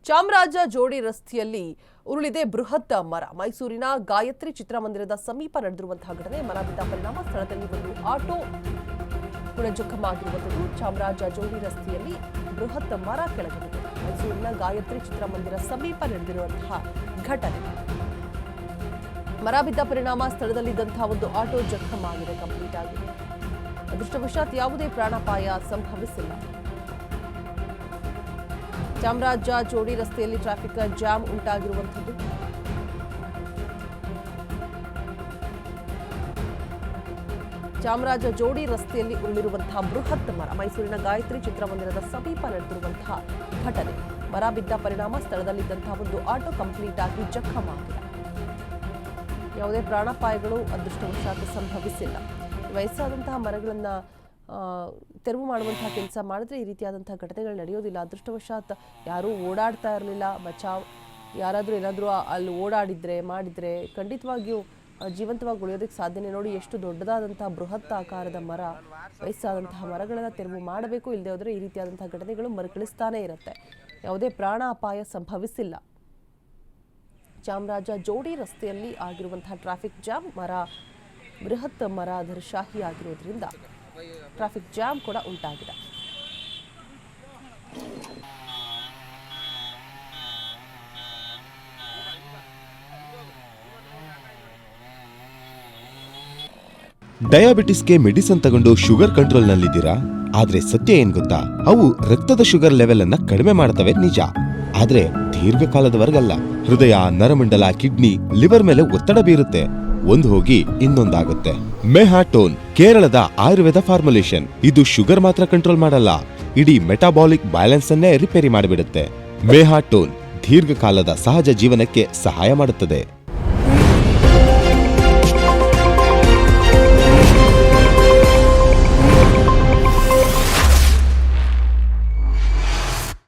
ಚಾಮರಾಜ ಜೋಡಿ ರಸ್ತೆಯಲ್ಲಿ ಉರುಳಿದೆ ಬೃಹತ್ ಮರ. ಮೈಸೂರಿನ ಗಾಯತ್ರಿ ಚಿತ್ರಮಂದಿರದ ಸಮೀಪ ನಡೆದಿರುವಂತಹ ಘಟನೆ. ಮರ ಬಿದ್ದ ಪರಿಣಾಮ ಸ್ಥಳದಲ್ಲಿ ಒಂದು ಆಟೋ ಕೂಡ ಜಖಮಾಗಿರುವಂಥದ್ದು. ಚಾಮರಾಜ ಜೋಡಿ ರಸ್ತೆಯಲ್ಲಿ ಬೃಹತ್ ಮರ ಕೆಳಗಿದೆ. ಮೈಸೂರಿನ ಗಾಯತ್ರಿ ಚಿತ್ರಮಂದಿರ ಸಮೀಪ ನಡೆದಿರುವಂತಹ ಘಟನೆ. ಮರ ಬಿದ್ದ ಪರಿಣಾಮ ಸ್ಥಳದಲ್ಲಿದ್ದಂತಹ ಒಂದು ಆಟೋ ಜಖಮಾಗಿದೆ ಕಂಪ್ಲೀಟ್ ಆಗಿ. ಅದೃಷ್ಟವಶಾತ್ ಯಾವುದೇ ಪ್ರಾಣಾಪಾಯ ಸಂಭವಿಸಿಲ್ಲ. ಚಾಮರಾಜ ಜೋಡಿ ರಸ್ತೆಯಲ್ಲಿ ಟ್ರಾಫಿಕ್ ಜಾಮ್ ಉಂಟಾಗಿರುವಂಥದ್ದು. ಚಾಮರಾಜ ಜೋಡಿ ರಸ್ತೆಯಲ್ಲಿ ಉರುಳಿರುವಂತಹ ಬೃಹತ್ ಮರ. ಮೈಸೂರಿನ ಗಾಯತ್ರಿ ಚಿತ್ರಮಂದಿರದ ಸಮೀಪ ನಡೆದಿರುವಂತಹ ಘಟನೆ. ಮರ ಬಿದ್ದ ಪರಿಣಾಮ ಸ್ಥಳದಲ್ಲಿದ್ದಂತಹ ಒಂದು ಆಟೋ ಕಂಪ್ಲೀಟ್ ಆಗಿ ಜಖಮಾಗಿದೆ. ಯಾವುದೇ ಪ್ರಾಣಾಪಾಯಗಳು ಅದೃಷ್ಟವಶಾತ್ ಸಂಭವಿಸಿಲ್ಲ. ವಯಸ್ಸಾದಂತಹ ಮರಗಳನ್ನ ತೆರವು ಮಾಡುವಂತಹ ಕೆಲಸ ಮಾಡಿದ್ರೆ ಈ ರೀತಿಯಾದಂತಹ ಘಟನೆಗಳು ನಡೆಯೋದಿಲ್ಲ. ಅದೃಷ್ಟವಶಾತ್ ಯಾರೂ ಓಡಾಡ್ತಾ ಇರಲಿಲ್ಲ. ಬಚಾವ್ ಯಾರಾದರೂ ಏನಾದರೂ ಅಲ್ಲಿ ಓಡಾಡಿದ್ರೆ ಮಾಡಿದ್ರೆ ಖಂಡಿತವಾಗಿಯೂ ಜೀವಂತವಾಗಿ ಉಳಿಯೋದಕ್ಕೆ ಸಾಧ್ಯನೇ. ನೋಡಿ ಎಷ್ಟು ದೊಡ್ಡದಾದಂತಹ ಬೃಹತ್ ಆಕಾರದ ಮರ. ವಯಸ್ಸಾದಂತಹ ಮರಗಳನ್ನು ತೆರವು ಮಾಡಬೇಕು. ಇಲ್ಲದೆ ಹೋದರೆ ಈ ರೀತಿಯಾದಂತಹ ಘಟನೆಗಳು ಮರುಕಳಿಸ್ತಾನೆ ಇರುತ್ತೆ. ಯಾವುದೇ ಪ್ರಾಣ ಅಪಾಯ ಸಂಭವಿಸಿಲ್ಲ. ಚಾಮರಾಜ ಜೋಡಿ ರಸ್ತೆಯಲ್ಲಿ ಆಗಿರುವಂತಹ ಟ್ರಾಫಿಕ್ ಜಾಮ್, ಮರ ಬೃಹತ್ ಮರ ದರ್ಶಾಹಿ ಆಗಿರೋದ್ರಿಂದ ಟ್ರಾಫಿಕ್ ಜಾಮ್ ಕೂಡ ಉಂಟಾಗಿದೆ. ಡಯಾಬಿಟಿಸ್ಗೆ ಮೆಡಿಸಿನ್ ತಗೊಂಡು ಶುಗರ್ ಕಂಟ್ರೋಲ್ ನಲ್ಲಿದ್ದೀರಾ? ಆದ್ರೆ ಸತ್ಯ ಏನ್ ಗೊತ್ತಾ? ಅವು ರಕ್ತದ ಶುಗರ್ ಲೆವೆಲ್ ಅನ್ನ ಕಡಿಮೆ ಮಾಡ್ತವೆ ನಿಜ, ಆದ್ರೆ ದೀರ್ಘಕಾಲದವರೆಗಲ್ಲ. ಹೃದಯ, ನರಮಂಡಲ, ಕಿಡ್ನಿ, ಲಿವರ್ ಮೇಲೆ ಒತ್ತಡ ಬೀರುತ್ತೆ. ಒಂದು ಹೋಗಿ ಇನ್ನೊಂದಾಗುತ್ತೆ. ಮೆಹಾಟೋನ್ ಕೇರಳದ ಆಯುರ್ವೇದ ಫಾರ್ಮುಲೇಷನ್. ಇದು ಶುಗರ್ ಮಾತ್ರ ಕಂಟ್ರೋಲ್ ಮಾಡಲ್ಲ, ಇಡೀ ಮೆಟಾಬಾಲಿಕ್ ಬ್ಯಾಲೆನ್ಸ್ ಅನ್ನೇ ರಿಪೇರಿ ಮಾಡಿಬಿಡುತ್ತೆ. ಮೆಹಾಟೋನ್ ದೀರ್ಘಕಾಲದ ಸಹಜ ಜೀವನಕ್ಕೆ ಸಹಾಯ ಮಾಡುತ್ತದೆ.